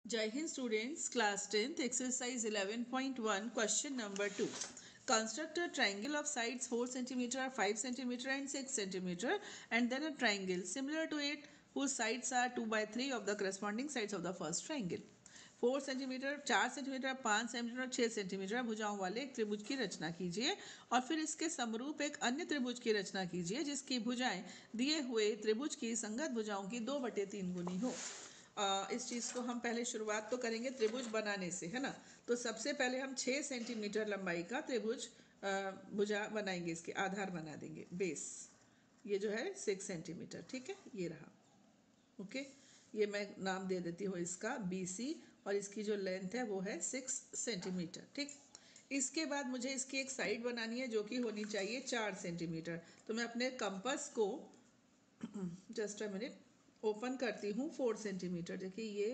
Jai Hind students, class 10th, exercise 11.1, question number 2. Construct a triangle of sides 4 cm, 5 cm and 6 cm and then a triangle similar to it whose sides are 2 by 3 of the corresponding sides of the first triangle. 4 centimetre, 4 centimetre, 5 centimetre और 6 centimetre भुजाओं वाले एक त्रिभुज की रचना कीजिए और फिर इसके समरूप एक अन्य त्रिभुज की रचना कीजिए जिसकी भुजाएं दिए हुए त्रिभुज की संगत भुजाओं की 2/3 गुनी हो। इस चीज़ को हम पहले शुरुआत तो करेंगे त्रिभुज बनाने से, है ना। तो सबसे पहले हम 6 सेंटीमीटर लंबाई का त्रिभुज भुजा बनाएंगे, इसके आधार बना देंगे, बेस। ये जो है 6 सेंटीमीटर, ठीक है, ये रहा। ओके, ये मैं नाम दे देती हूँ इसका BC और इसकी जो लेंथ है वो है 6 सेंटीमीटर, ठीक। इसके बाद मुझे इसकी एक साइड बनानी है जो कि होनी चाहिए 4 सेंटीमीटर। तो मैं अपने कंपास को जस्ट अ मिनट ओपन करती हूँ 4 सेंटीमीटर। देखिए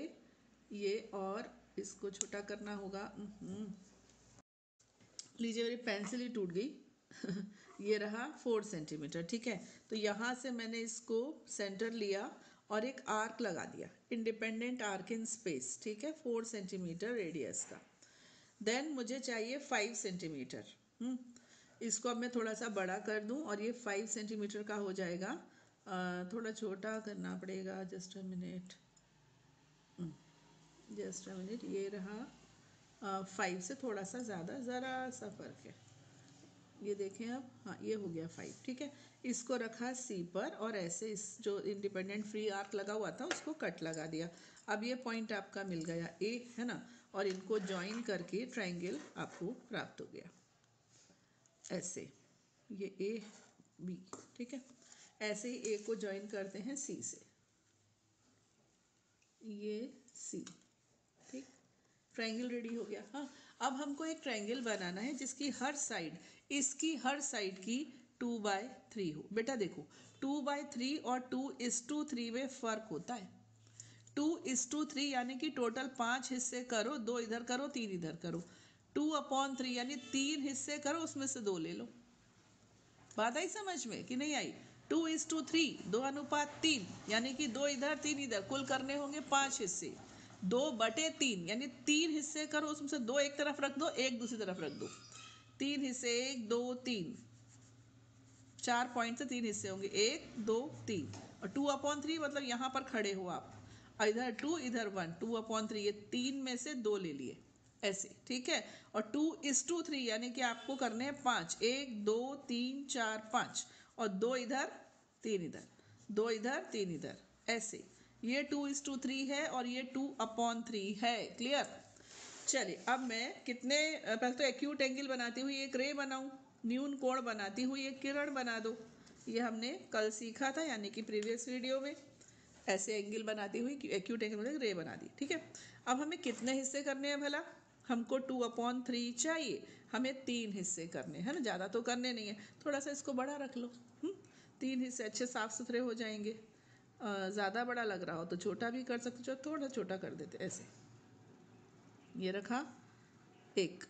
ये और इसको छोटा करना होगा। लीजिए, मेरी पेंसिल ही टूट गई। ये रहा 4 सेंटीमीटर, ठीक है। तो यहाँ से मैंने इसको सेंटर लिया और एक आर्क लगा दिया, इंडिपेंडेंट आर्क इन स्पेस, ठीक है, 4 सेंटीमीटर रेडियस का। देन मुझे चाहिए 5 सेंटीमीटर। इसको अब मैं थोड़ा सा बड़ा कर दूं और ये 5 सेंटीमीटर का हो जाएगा। थोड़ा छोटा करना पड़ेगा, just a minute, just a minute. ये रहा 5 से थोड़ा सा ज़्यादा, ज़रा सा फर्क है। ये देखें अब, हाँ ये हो गया 5, ठीक है। इसको रखा C पर और ऐसे इस जो इंडिपेंडेंट फ्री आर्क लगा हुआ था उसको कट लगा दिया। अब ये पॉइंट आपका मिल गया A, है ना, और इनको ज्वाइन करके ट्रायंगल आपको प्राप्त हो गया ऐसे। ये AB, ठीक है। ऐसे ही A को ज्वाइन करते हैं C से, ये C, ठीक। ट्रायंगल रेडी हो गया। हाँ, अब हमको एक ट्रायंगल बनाना है जिसकी हर साइड, इसकी हर साइड की 2/3 हो। बेटा देखो, 2/3 और 2:3 में फ़र्क होता है। 2:3 यानी कि टोटल 5 हिस्से करो, 2 इधर करो, 3 इधर करो। 2/3 यानी 3 हिस्से करो, उसमें से 2 ले लो। बात आई समझ में कि नहीं आई? 2:3, 2:3 यानी कि 2 इधर 3 इधर, कुल करने होंगे 5 हिस्से। 2/3 यानी 3 हिस्से करो, उसमें से 2 एक तरफ रख दो, 1 दूसरी तरफ रख दो। 3 हिस्से, 1 2 3, 4 पॉइंट से 3 हिस्से होंगे, 1 2 3। और 2/3 मतलब यहाँ पर खड़े हो आप, इधर 2 इधर 1, 2/3 ये 3 में से 2 ले लिए ऐसे, ठीक है। और 2:3 यानी कि आपको करने हैं 5, 1 2 3 4 5, और 2 इधर 3 इधर, 2 इधर 3 इधर, ऐसे। ये 2:3 है और ये 2/3 है। क्लियर? चलिए, अब मैं कितने, पहले तो एक्यूट एंगल बनाती हुई एक रे बनाऊं, न्यून कोण बनाती हुई एक किरण बना दो। ये हमने कल सीखा था, यानी कि प्रीवियस वीडियो में। ऐसे एंगल बनाती हुई एक्यूट एंगल में रे बना दी, ठीक है। अब हमें कितने हिस्से करने हैं भला? हमको 2/3 चाहिए, हमें 3 हिस्से करने हैं ना, ज़्यादा तो करने नहीं है। थोड़ा सा इसको बड़ा रख लो। 3 हिस्से अच्छे साफ सुथरे हो जाएंगे। ज़्यादा बड़ा लग रहा हो तो छोटा भी कर सकते हो, थोड़ा छोटा कर देते ऐसे। ये रखा 1,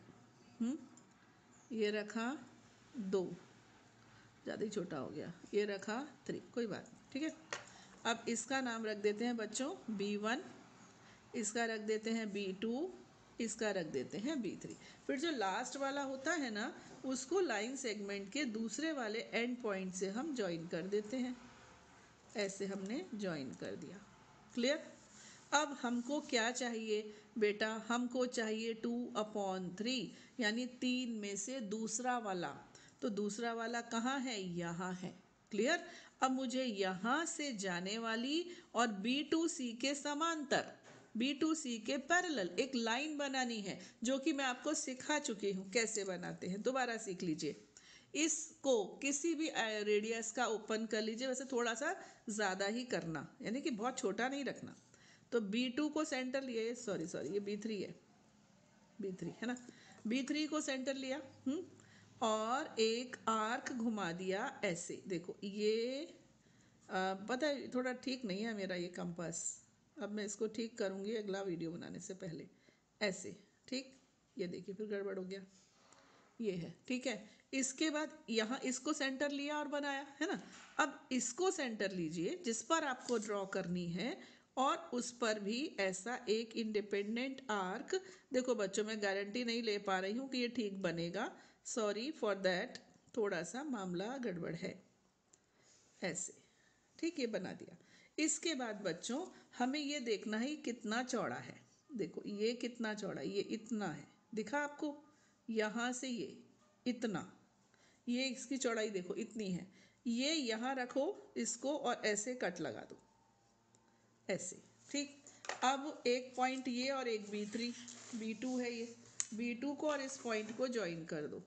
ये रखा 2, ज़्यादा ही छोटा हो गया। ये रखा 3, कोई बात नहीं, ठीक है। अब इसका नाम रख देते हैं बच्चों B1, इसका रख देते हैं B2, इसका रख देते हैं B3। फिर जो लास्ट वाला होता है ना, उसको लाइन सेगमेंट के दूसरे वाले एंड पॉइंट से हम ज्वाइन कर देते हैं। ऐसे हमने ज्वाइन कर दिया। क्लियर? अब हमको क्या चाहिए बेटा? हमको चाहिए 2/3 यानी 3 में से दूसरा वाला। तो दूसरा वाला कहाँ है? यहाँ है। क्लियर? अब मुझे यहाँ से जाने वाली और B2C के समांतर, B2C के पैरेलल एक लाइन बनानी है, जो कि मैं आपको सिखा चुकी हूँ कैसे बनाते हैं। दोबारा सीख लीजिए। इसको किसी भी रेडियस का ओपन कर लीजिए, वैसे थोड़ा सा ज़्यादा ही करना, यानी कि बहुत छोटा नहीं रखना। तो B2 को सेंटर लिए, सॉरी ये B3 है, B3 है ना। B3 को सेंटर लिया, और एक आर्क घुमा दिया ऐसे। देखो ये पता है थोड़ा ठीक नहीं है मेरा ये कंपास, अब मैं इसको ठीक करूँगी अगला वीडियो बनाने से पहले। ऐसे, ठीक। ये देखिए फिर गड़बड़ हो गया, ये है, ठीक है। इसके बाद यहाँ इसको सेंटर लिया और बनाया, है ना। अब इसको सेंटर लीजिए जिस पर आपको ड्रॉ करनी है, और उस पर भी ऐसा एक इंडिपेंडेंट आर्क। देखो बच्चों, मैं गारंटी नहीं ले पा रही हूँ कि ये ठीक बनेगा, सॉरी फॉर दैट, थोड़ा सा मामला गड़बड़ है। ऐसे, ठीक, ये बना दिया। इसके बाद बच्चों हमें ये देखना है कितना चौड़ा है। देखो ये कितना चौड़ा, ये इतना है, दिखा आपको, यहाँ से ये इतना, ये इसकी चौड़ाई देखो इतनी है। ये यहाँ रखो इसको और ऐसे कट लगा दो, ऐसे, ठीक। अब एक पॉइंट ये और एक B3, B2 है ये, B2 को और इस पॉइंट को ज्वाइन कर दो,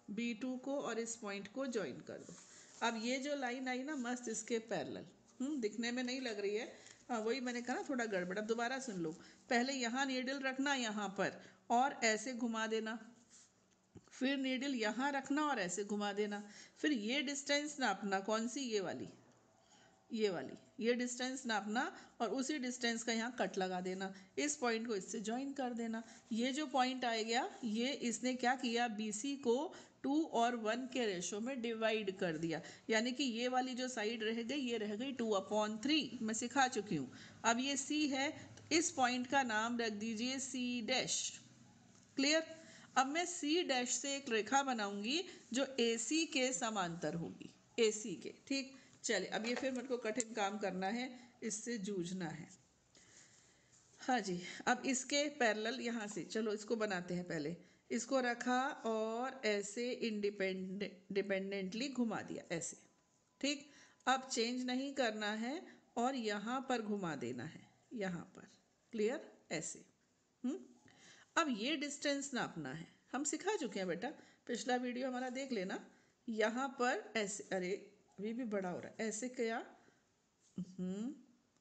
B2 को और इस पॉइंट को ज्वाइन कर दो। अब ये जो लाइन आई ना मस्त इसके पैरेलल, दिखने में नहीं लग रही है, हाँ वही मैंने कहा ना थोड़ा गड़बड़। अब दोबारा सुन लो, पहले यहाँ नीडल रखना यहाँ पर और ऐसे घुमा देना, फिर नीडल यहाँ रखना और ऐसे घुमा देना, फिर ये डिस्टेंस नापना, कौन सी, ये वाली, ये वाली, ये डिस्टेंस नापना और उसी डिस्टेंस का यहाँ कट लगा देना, इस पॉइंट को इससे ज्वाइन कर देना। ये जो पॉइंट आ गया, ये इसने क्या किया, BC को 2 और 1 के रेशो में डिवाइड कर दिया, यानी कि ये वाली जो साइड रह गई ये रह गई 2/3, मैं सिखा चुकी हूँ। अब ये C है तो इस पॉइंट का नाम रख दीजिए C'। क्लियर। अब मैं C' से एक रेखा बनाऊंगी जो AC के समांतर होगी, AC के, ठीक। चलिए अब ये फिर मेरे को कठिन काम करना है, इससे जूझना है। हाँ जी, अब इसके पैरेलल यहाँ से, चलो इसको बनाते हैं। पहले इसको रखा और ऐसे डिपेंडेंटली घुमा दिया, ऐसे, ठीक। अब चेंज नहीं करना है और यहाँ पर घुमा देना है, यहाँ पर, क्लियर, ऐसे। अब ये डिस्टेंस नापना है, हम सिखा चुके हैं बेटा, पिछला वीडियो हमारा देख लेना। यहाँ पर ऐसे, अरे अभी भी बड़ा हो रहा है, ऐसे किया,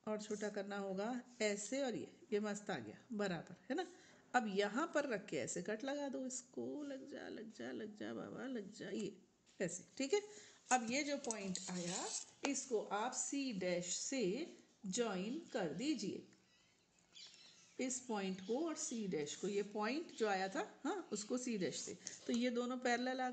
और छोटा करना होगा, ऐसे, और ये मस्त आ गया, बराबर है ना। अब यहाँ पर रख के ऐसे कट लगा दो इसको, लग जा लग जा लग जा बाबा लग जा, ये ऐसे, ठीक है। अब ये जो पॉइंट आया इसको आप C' से ज्वाइन कर दीजिए, इस पॉइंट को और C' को, ये पॉइंट जो आया था, हाँ उसको C' से, तो ये दोनों पैरेलल आ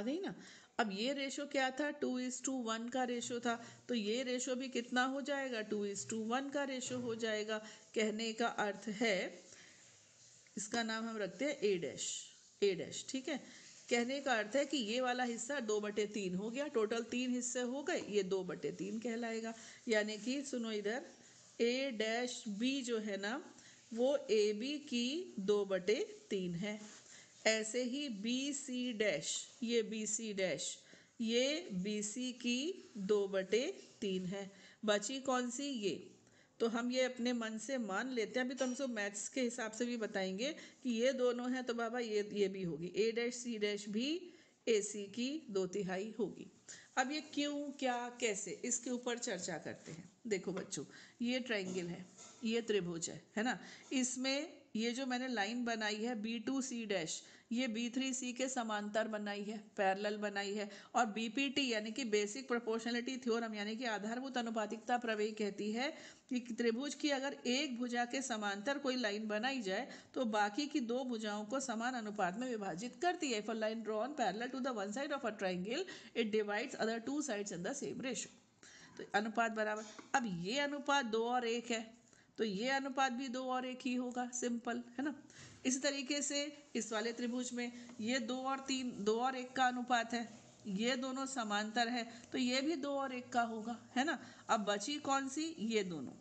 गई ना। अब ये रेशो क्या था, 2:1 का रेशो था, तो ये रेशो भी कितना हो जाएगा, 2:1 का रेशो हो जाएगा। कहने का अर्थ है, इसका नाम हम रखते हैं A', ठीक है। कहने का अर्थ है कि ये वाला हिस्सा 2/3 हो गया, टोटल 3 हिस्से हो गए, ये 2/3 कहलाएगा। यानी कि सुनो इधर, A'B जो है ना वो AB की 2/3 है। ऐसे ही BC', ये BC', ये BC की 2/3 है। बची कौन सी, ये। तो हम ये अपने मन से मान लेते हैं, अभी तो हम सब मैथ्स के हिसाब से भी बताएंगे कि ये दोनों हैं, तो बाबा ये भी होगी, A', C' भी AC की 2/3 होगी। अब ये क्यों, क्या, कैसे, इसके ऊपर चर्चा करते हैं। देखो बच्चों, ये ट्रायंगल है, ये त्रिभुज है ना। इसमें ये जो मैंने लाइन बनाई है B2C', ये B3C के समांतर बनाई है, पैरेलल बनाई है। और BPT यानी कि बेसिक प्रोपोर्शनलिटी थ्योरम, यानी कि आधारभूत अनुपातिकता प्रमेय कहती है कि त्रिभुज की अगर एक भुजा के समांतर कोई लाइन बनाई जाए तो बाकी की 2 भुजाओं को समान अनुपात में विभाजित करती है। If a line drawn parallel to the one side of a triangle, it divides other 2 sides in the same ratio. तो अनुपात बराबर, अब ये अनुपात 2 और 1 है, तो ये अनुपात भी 2 और 1 ही होगा, सिंपल है ना। इसी तरीके से इस वाले त्रिभुज में ये 2 और 3, 2 और 1 का अनुपात है, ये दोनों समांतर है, तो ये भी 2 और 1 का होगा, है ना। अब बची कौन सी, ये दोनों,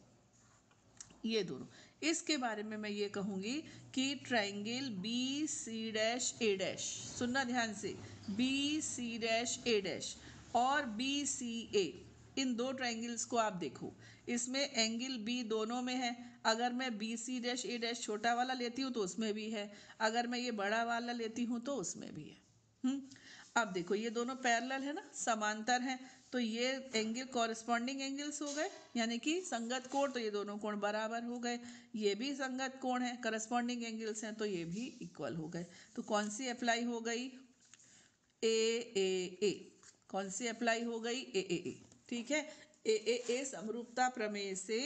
ये दोनों। इसके बारे में मैं ये कहूँगी कि ट्रायंगल BC', सुनना ध्यान से, BC', और BCA, इन 2 ट्रायंगल्स को आप देखो, इसमें एंगल B दोनों में है। अगर मैं BC', छोटा वाला लेती हूँ तो उसमें भी है, अगर मैं ये बड़ा वाला लेती हूँ तो उसमें भी है। अब देखो ये दोनों पैरेलल है ना, समांतर हैं, तो ये एंगल कॉरस्पॉन्डिंग एंगल्स हो गए, यानी कि संगत कोण, तो ये दोनों कोण बराबर हो गए। ये भी संगत कोण है, करस्पॉन्डिंग एंगल्स हैं, तो ये भी इक्वल हो गए। तो कौन सी अप्लाई हो गई, AAA। कौन सी अप्लाई हो गई, AAA, ठीक है। AAA समरूपता प्रमेय से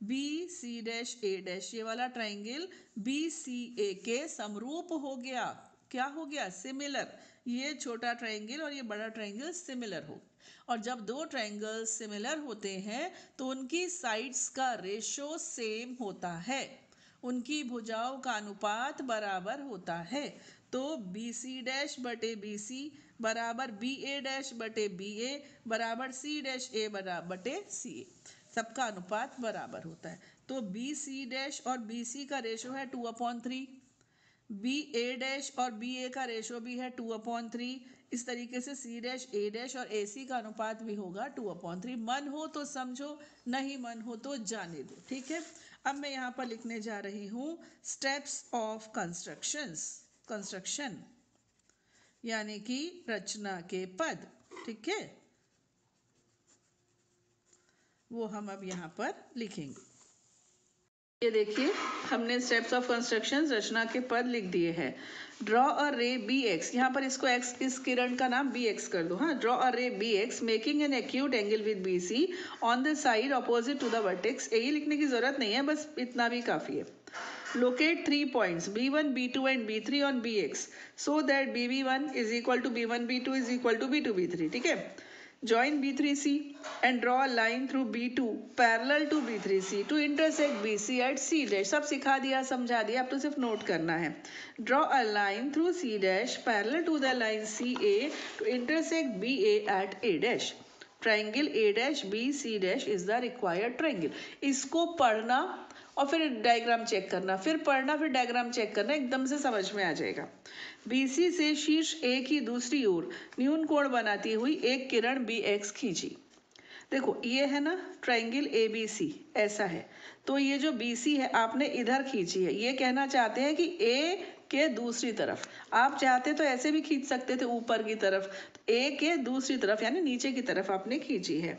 BC', ये वाला ट्रायंगल BCA के समरूप हो गया। क्या हो गया, सिमिलर। ये छोटा ट्रायंगल और ये बड़ा ट्रायंगल सिमिलर हो। और जब दो ट्रायंगल्स सिमिलर होते हैं तो उनकी साइड्स का रेशो सेम होता है, उनकी भुजाओं का अनुपात बराबर होता है। तो बी सी डैश बटे बी सी बराबर बी ए डैश बटे बी ए बराबर सी डैश ए बराबर बटे सी ए, सबका अनुपात बराबर होता है। तो बी सी डैश और बी सी का रेशो है 2/3, बी ए डैश और बी ए का रेशो भी है 2/3। इस तरीके से सी डैश ए डैश और ए सी का अनुपात भी होगा 2/3। मन हो तो समझो, नहीं मन हो तो जाने दो, ठीक है। अब मैं यहाँ पर लिखने जा रही हूँ स्टेप्स ऑफ कंस्ट्रक्शन यानी कि रचना के पद, ठीक है, वो हम अब यहाँ पर लिखेंगे। ये देखिए हमने स्टेप्स ऑफ कंस्ट्रक्शन रचना के पद लिख दिए हैं। Draw a ray B x, यहाँ पर इसको एक्स, इस किरण का नाम बी एक्स कर दो। हाँ, draw a ray B X making an acute angle with B C on the side opposite to the vertex. यही लिखने की जरूरत नहीं है, बस इतना भी काफी है। Locate 3 points B1, B2 and B3 on BX so that BB1 is equal to B1, B2 is equal to B2, B3, ठीक है। Join B3C and draw a line through B2 parallel to B3C to intersect BC at C dash। सब सिखा दिया, समझा दिया, अब तो सिर्फ नोट करना है। Draw a line through C dash parallel to the line CA to intersect BA at A dash। Triangle A dash BC dash is the required triangle। इसको पढ़ना और फिर डायग्राम चेक करना, फिर पढ़ना, फिर डायग्राम चेक करना, एकदम से समझ में आ जाएगा। BC से शीर्ष A की दूसरी ओर न्यून कोण बनाती हुई एक किरण BX खींची। देखो ये है ना ट्रायंगल ABC, ऐसा है। तो ये जो BC है आपने इधर खींची है, ये कहना चाहते हैं कि A के दूसरी तरफ। आप चाहते तो ऐसे भी खींच सकते थे ऊपर की तरफ, A के दूसरी तरफ यानी नीचे की तरफ आपने खींची है।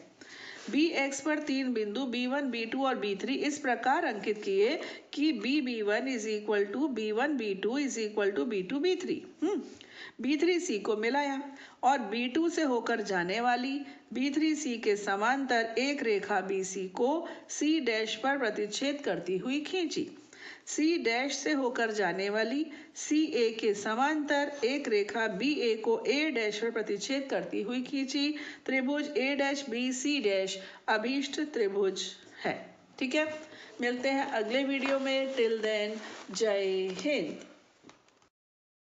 BX पर 3 बिंदु B1, B2 और B3 इस प्रकार अंकित किए कि BB1 is equal to B1, B2 is equal to B2, B3। B3C को मिलाया और B2 से होकर जाने वाली B3C के समांतर एक रेखा BC को C डैश पर प्रतिच्छेद करती हुई खींची। C डैश से होकर जाने वाली CA के समांतर एक रेखा BA को A डैश पर प्रतिच्छेद करती हुई खींची। त्रिभुज A डैश BC डैश अभीष्ट त्रिभुज है, ठीक है। मिलते हैं अगले वीडियो में, टिल देन जय हिंद।